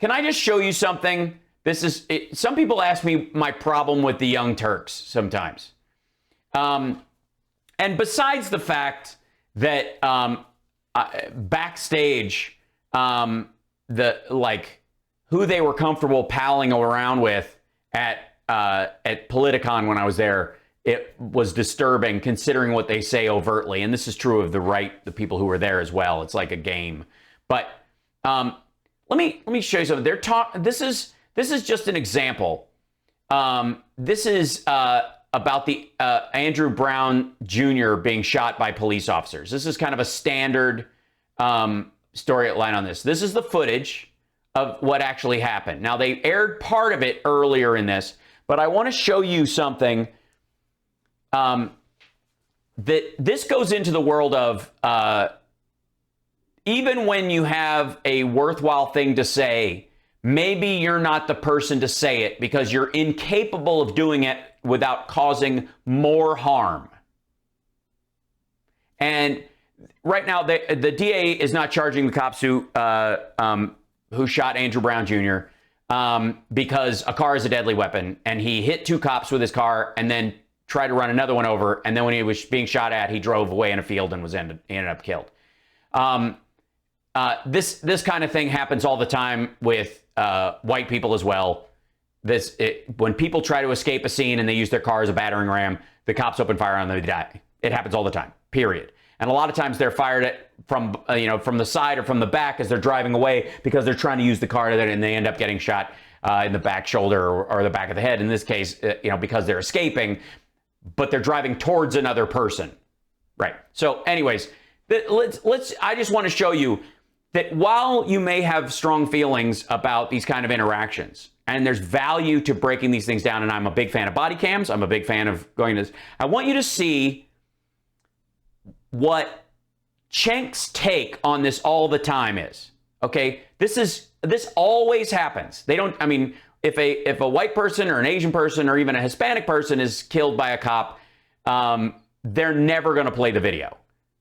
Can I just show you something? Some people ask me my problem with the Young Turks sometimes. And besides the fact that backstage, who they were comfortable palling around with at Politicon when I was there, it was disturbing considering what they say overtly. And this is true of the people who were there as well. It's like a game. But let me show you something. This is just an example. This is about the Andrew Brown Jr. being shot by police officers. This is kind of a standard storyline on this. This is the footage of what actually happened. Now, they aired part of it earlier in this, but I want to show you something that this goes into the world of even when you have a worthwhile thing to say, maybe you're not the person to say it because you're incapable of doing it without causing more harm. And right now, the DA is not charging the cops who shot Andrew Brown Jr. Because a car is a deadly weapon, and he hit 2 cops with his car and then tried to run another one over. And then when he was being shot at, he drove away in a field and ended up killed. This kind of thing happens all the time with white people as well. When people try to escape a scene and they use their car as a battering ram, the cops open fire on them, they die. It happens all the time, period. And a lot of times they're fired from the side or from the back as they're driving away because they're trying to use the car and they end up getting shot in the back shoulder or the back of the head. In this case, because they're escaping, but they're driving towards another person. Right. So anyways, I just want to show you that while you may have strong feelings about these kind of interactions, and there's value to breaking these things down, and I'm a big fan of body cams, I'm a big fan of going to this, I want you to see what Cenk's take on this all the time is. Okay, this always happens. If a white person or an Asian person or even a Hispanic person is killed by a cop, they're never going to play the video.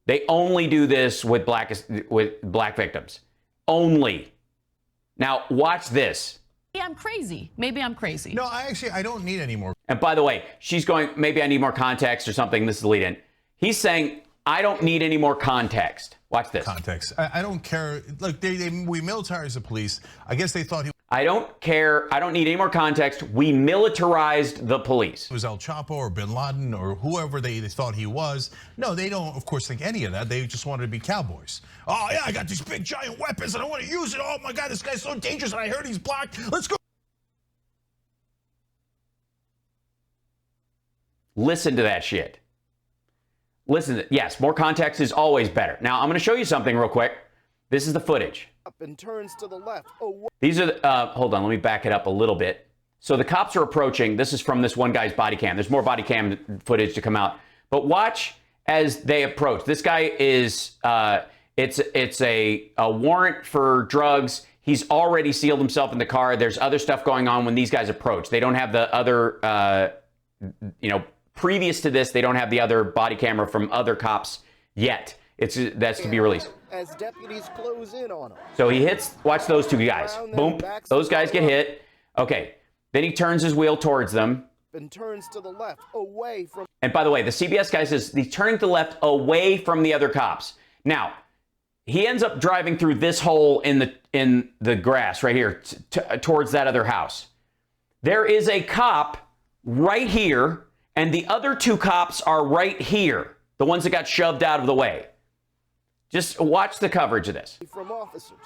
They only do this with black victims. Only. Now, watch this. Maybe I'm crazy. No, I don't need any more. And by the way, she's going, maybe I need more context or something. This is the lead in. He's saying, I don't need any more context. Watch this. Context. I don't care. Look, we militarized the police. I guess they thought he I don't care. I don't need any more context. We militarized the police. was El Chapo or Bin Laden or whoever they thought he was. No, they don't, of course, think any of that. They just wanted to be cowboys. Oh, yeah, I got these big, giant weapons, and I want to use it. Oh, my God, this guy's so dangerous, and I heard he's black. Let's go. Listen to that shit. Yes, more context is always better. Now, I'm going to show you something real quick. This is the footage. Up and turns to the left. Oh, these are hold on, let me back it up a little bit. So the cops are approaching. This is from this one guy's body cam. There's more body cam footage to come out. But watch as they approach. This guy is, it's a warrant for drugs. He's already sealed himself in the car. There's other stuff going on when these guys approach. They don't have the other, previous to this, they don't have the other body camera from other cops yet. That's to be released. as deputies close in on him. So he hits, watch those 2 guys. Boom. Those guys get hit. Okay. Then he turns his wheel towards them. And turns to the left, away from... And by the way, the CBS guy says he's turning to the left away from the other cops. Now, he ends up driving through this hole in the grass right here towards that other house. There is a cop right here, and the other 2 cops are right here, the ones that got shoved out of the way. Just watch the coverage of this. From officers.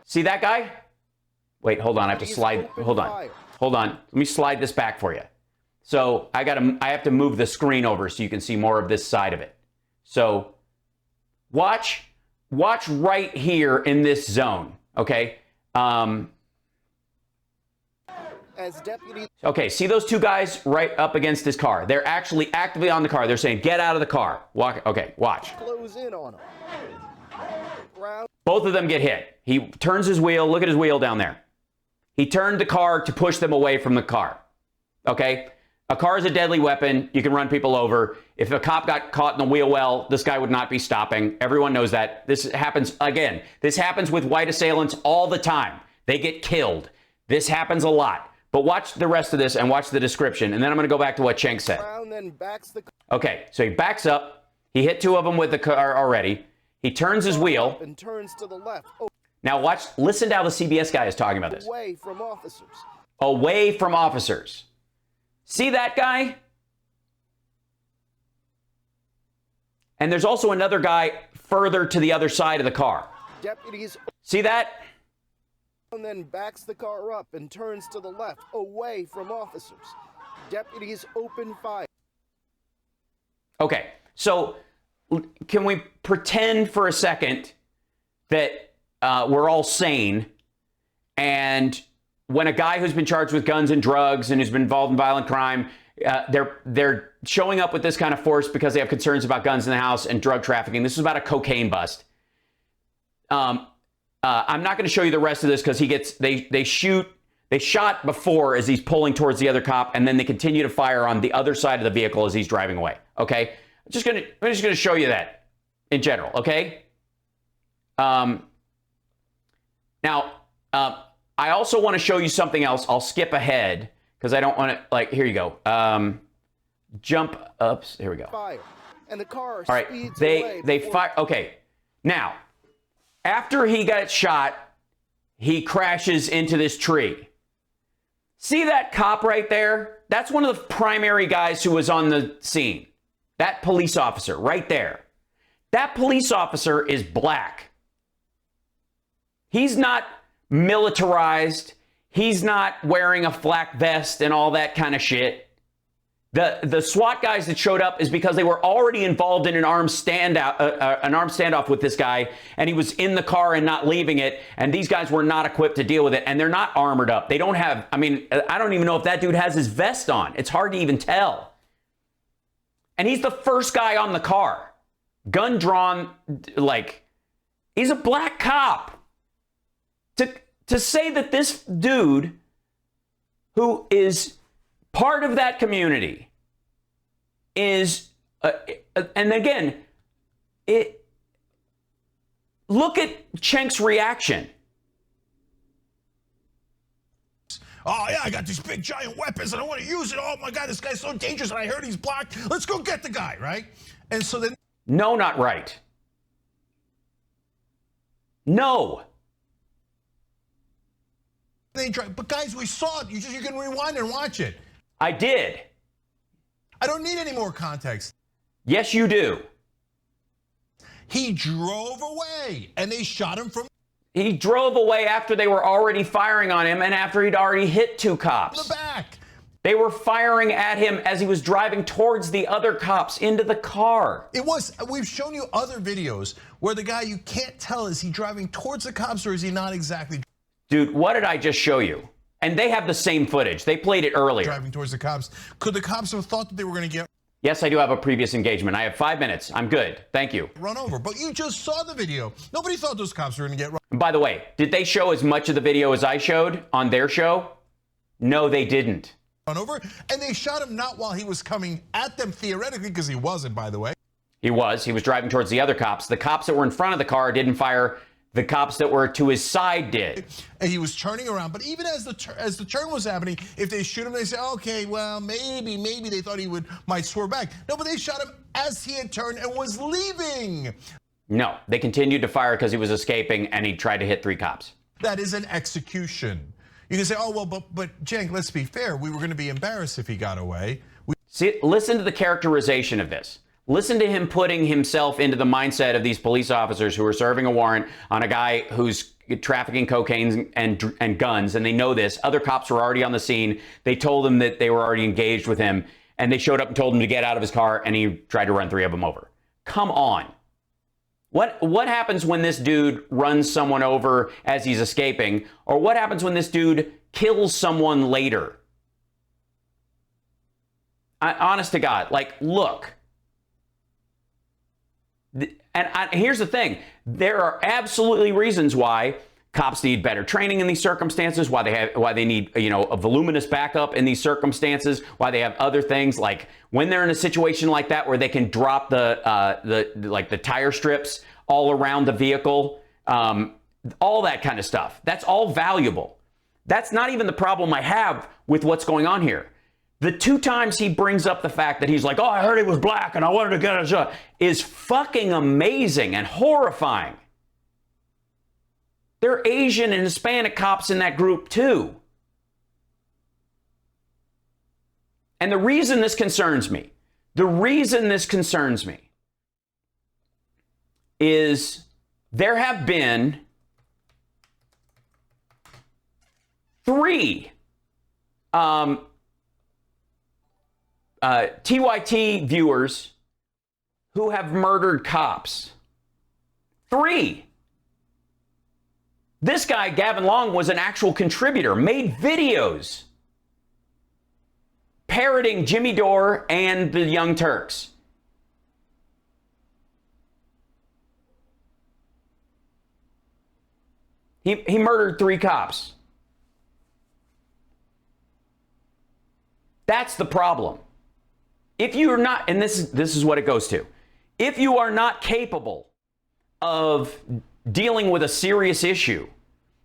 See that guy? Wait, hold on. I have to slide. Hold on. Hold on. Let me slide this back for you. So I have to move the screen over so you can see more of this side of it. So watch right here in this zone. Okay. As deputies. Okay. See those 2 guys right up against his car? They're actually actively on the car. They're saying, "Get out of the car." Walk. Okay. Watch. Close in on him. Both of them get hit. He turns his wheel. Look at his wheel down there. He turned the car to push them away from the car. Okay? A car is a deadly weapon. You can run people over. If a cop got caught in the wheel well, this guy would not be stopping. Everyone knows that. This happens, again, this happens with white assailants all the time. They get killed. This happens a lot. But watch the rest of this and watch the description, and then I'm going to go back to what Cenk said. Then backs the Okay, so he backs up. He hit 2 of them with the car already. He turns his wheel. and turns to the left. Now watch, listen to how the CBS guy is talking about this. Away from officers. Away from officers. See that guy? And there's also another guy further to the other side of the car. Deputies. See that? And then backs the car up and turns to the left, away from officers. Deputies open fire. Okay, so can we pretend for a second that we're all sane, and when a guy who's been charged with guns and drugs and who's been involved in violent crime, they're showing up with this kind of force because they have concerns about guns in the house and drug trafficking. This is about a cocaine bust. I'm not going to show you the rest of this because they shot before as he's pulling towards the other cop, and then they continue to fire on the other side of the vehicle as he's driving away. Okay, I'm just gonna show you that in general. Okay. Now, I also want to show you something else. I'll skip ahead because I don't want to, like, here you go. Jump ups. Here we go. Fire. And the car All right. speeds They away fire. Okay. Now, after he got shot, he crashes into this tree. See that cop right there? That's one of the primary guys who was on the scene. That police officer right there. That police officer is black. He's not militarized. He's not wearing a flak vest and all that kind of shit. The SWAT guys that showed up is because they were already involved in an armed standoff with this guy, and he was in the car and not leaving it, and these guys were not equipped to deal with it, and they're not armored up. They don't have, I mean, I don't even know if that dude has his vest on. It's hard to even tell. And he's the first guy on the car. Gun drawn, like, he's a black cop. To say that this dude, who is part of that community, is, and again, look at Cenk's reaction. Oh, yeah, I got these big giant weapons and I want to use it. Oh, my God, this guy's so dangerous and I heard he's black. Let's go get the guy, right? And so then... No, not right. No. But guys, we saw it. You can rewind and watch it. I did. I don't need any more context. Yes, you do. He drove away and they shot him from He drove away after they were already firing on him and after he'd already hit 2 cops. the back. They were firing at him as he was driving towards the other cops into the car. We've shown you other videos where the guy, you can't tell, is he driving towards the cops or is he not exactly Dude, what did I just show you? And they have the same footage. They played it earlier. driving towards the cops? Could the cops have thought that they were going to get Yes, I do have a previous engagement. I have 5 minutes. I'm good. Thank you. run over? But you just saw the video. Nobody thought those cops were going to get run And by the way, did they show as much of the video as I showed on their show? No, they didn't. over. And they shot him not while he was coming at them, theoretically, because he wasn't, by the way. He was driving towards the other cops. The cops that were in front of the car didn't fire. The cops that were to his side did. And he was turning around. But even as the turn was happening, if they shoot him, they say, okay, well, maybe they thought he might swerve back. No, but they shot him as he had turned and was leaving. No, they continued to fire because he was escaping and he tried to hit 3 cops. That is an execution. You can say, oh, well, but Cenk, let's be fair. We were going to be embarrassed if he got away. See, listen to the characterization of this. Listen to him putting himself into the mindset of these police officers who are serving a warrant on a guy who's trafficking cocaine and guns, and they know this. Other cops were already on the scene. They told him that they were already engaged with him, and they showed up and told him to get out of his car, and he tried to run 3 of them over. Come on. What happens when this dude runs someone over as he's escaping? Or what happens when this dude kills someone later? Honest to God, like, look. And here's the thing. There are absolutely reasons why cops need better training in these circumstances, why they need, a voluminous backup in these circumstances, why they have other things like when they're in a situation like that where they can drop the tire strips all around the vehicle. all that kind of stuff. That's all valuable. That's not even the problem I have with what's going on here. The 2 times he brings up the fact that he's like, oh, I heard he was black and I wanted to get a shot, is fucking amazing and horrifying. There are Asian and Hispanic cops in that group too. And the reason this concerns me, is there have been 3 TYT viewers who have murdered cops. 3. This guy, Gavin Long, was an actual contributor, made videos parroting Jimmy Dore and the Young Turks. He murdered 3 cops. That's the problem. If you are not, and this is what it goes to, if you are not capable of dealing with a serious issue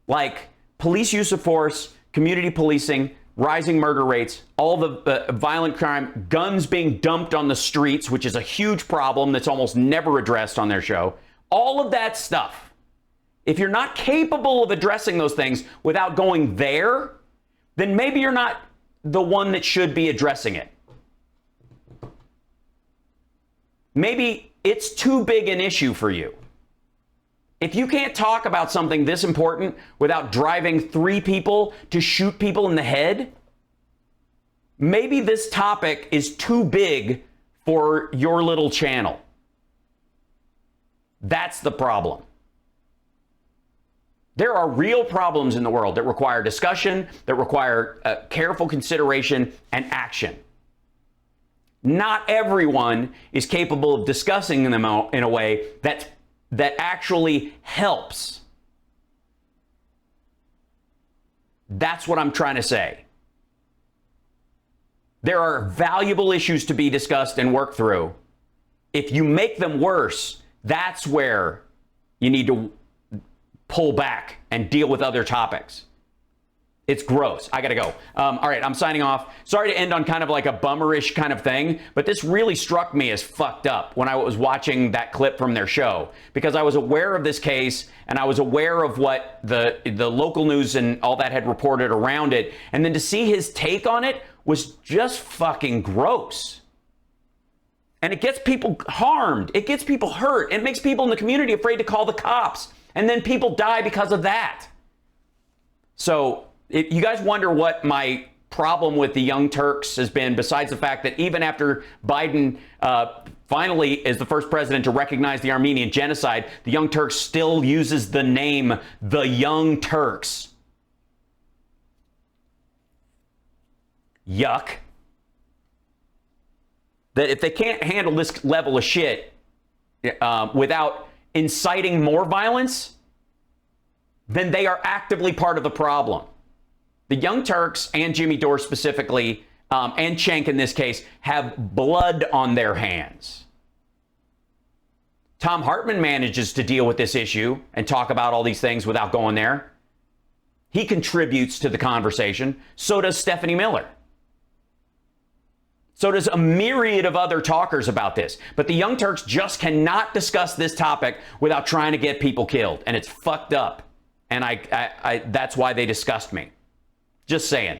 like police use of force, community policing, rising murder rates, all the violent crime, guns being dumped on the streets, which is a huge problem that's almost never addressed on their show, all of that stuff. If you're not capable of addressing those things without going there, then maybe you're not the one that should be addressing it. Maybe it's too big an issue for you. If you can't talk about something this important without driving 3 people to shoot people in the head, maybe this topic is too big for your little channel. That's the problem. There are real problems in the world that require discussion, that require careful consideration and action. Not everyone is capable of discussing them in a way that actually helps. That's what I'm trying to say. There are valuable issues to be discussed and worked through. If you make them worse, that's where you need to pull back and deal with other topics. It's gross. I gotta go. All right, I'm signing off. Sorry to end on kind of like a bummerish kind of thing, but this really struck me as fucked up when I was watching that clip from their show, because I was aware of this case and I was aware of what the local news and all that had reported around it, and then to see his take on it was just fucking gross. And it gets people harmed. It gets people hurt. It makes people in the community afraid to call the cops, and then people die because of that. So if you guys wonder what my problem with the Young Turks has been, besides the fact that even after Biden finally is the first president to recognize the Armenian genocide, the Young Turks still uses the name the Young Turks. Yuck. That if they can't handle this level of shit without inciting more violence, then they are actively part of the problem. The Young Turks and Jimmy Dore specifically, and Cenk in this case, have blood on their hands. Tom Hartman manages to deal with this issue and talk about all these things without going there. He contributes to the conversation. So does Stephanie Miller. So does a myriad of other talkers about this. But the Young Turks just cannot discuss this topic without trying to get people killed. And it's fucked up. And that's why they disgust me. Just saying.